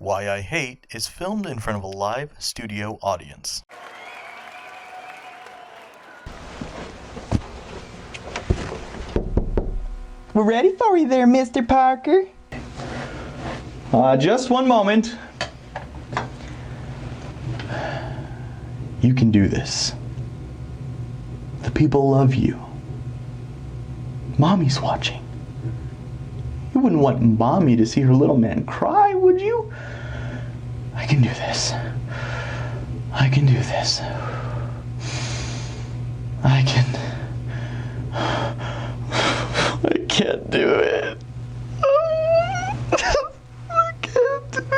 YIH8 is filmed in front of a live studio audience. We're ready for you there, Mr. Parker. Just one moment. You can do this. The people love you. Mommy's watching. You wouldn't want Mommy to see her little man cry, would you? I can do this. I can do this. I can't do it. I can't do this.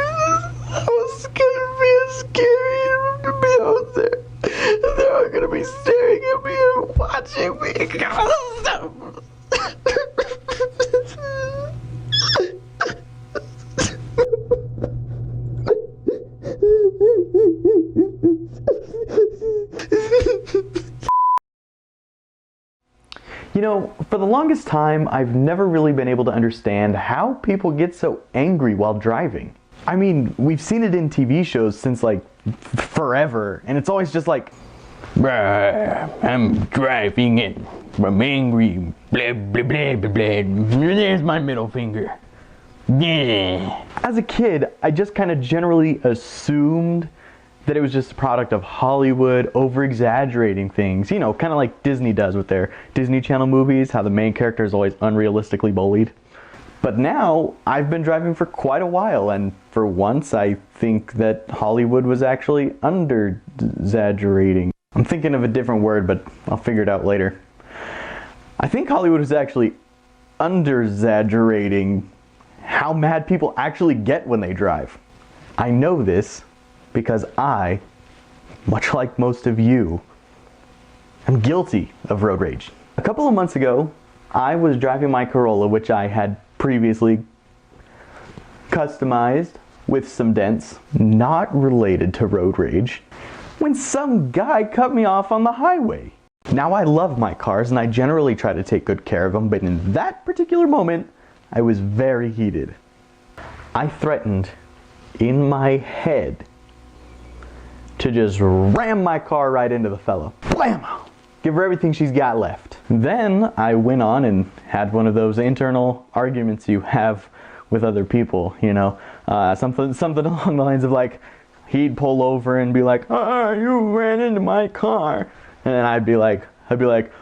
It's gonna be scary to be out there. And they're all gonna be staring at me and watching me. You know, for the longest time, I've never really been able to understand how people get so angry while driving. I mean, we've seen it in TV shows since like forever, and it's always just like, I'm driving and I'm angry, blah, blah, blah, blah, blah. There's my middle finger. Yeah. As a kid, I just kind of generally assumed that it was just a product of Hollywood over-exaggerating things, you know, kind of like Disney does with their Disney Channel movies, how the main character is always unrealistically bullied. But now, I've been driving for quite a while, and for once I think that Hollywood was actually under-exaggerating. I'm thinking of a different word, but I'll figure it out later. I think Hollywood was actually under-exaggerating how mad people actually get when they drive. I know this because I, much like most of you, am guilty of road rage. A couple of months ago, I was driving my Corolla, which I had previously customized with some dents, not related to road rage, when some guy cut me off on the highway. Now, I love my cars and I generally try to take good care of them, but in that particular moment, I was very heated. I threatened in my head to just ram my car right into the fellow. Blammo! Give her everything she's got left. Then I went on and had one of those internal arguments you have with other people, you know, something along the lines of like, he'd pull over and be like, you ran into my car. And then I'd be like,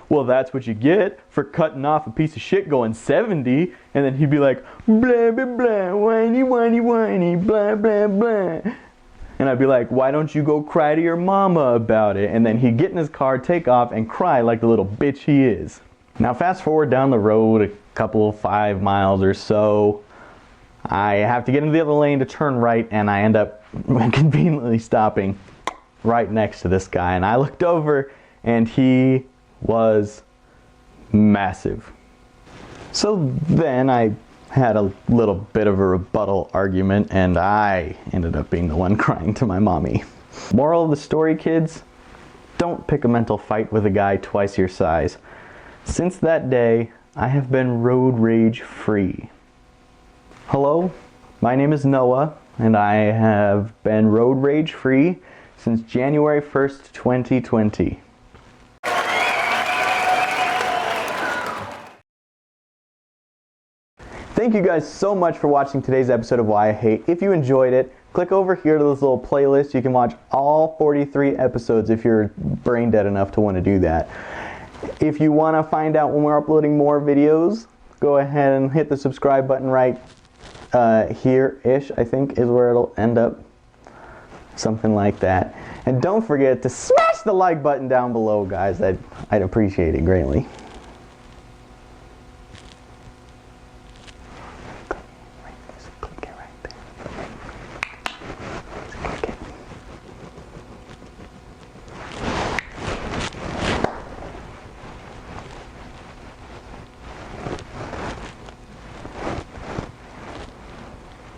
well, that's what you get for cutting off a piece of shit going 70. And then he'd be like, blah, blah, blah, whiny, whiny, whiny, blah, blah, blah. And I'd be like, why don't you go cry to your mama about it? And then he'd get in his car, take off, and cry like the little bitch he is. Now fast forward down the road a couple 5 miles or so. I have to get into the other lane to turn right, and I end up conveniently stopping right next to this guy. And I looked over, and he was massive. So then I had a little bit of a rebuttal argument, and I ended up being the one crying to my mommy. Moral of the story, kids, don't pick a mental fight with a guy twice your size. Since that day, I have been road rage free. Hello, my name is Noah, and I have been road rage free since January 1st, 2020. Thank you guys so much for watching today's episode of Why I Hate. If you enjoyed it, click over here to this little playlist. You can watch all 43 episodes if you're brain dead enough to want to do that. If you want to find out when we're uploading more videos, go ahead and hit the subscribe button right here-ish, I think is where it'll end up. Something like that. And don't forget to smash the like button down below, guys. I'd appreciate it greatly.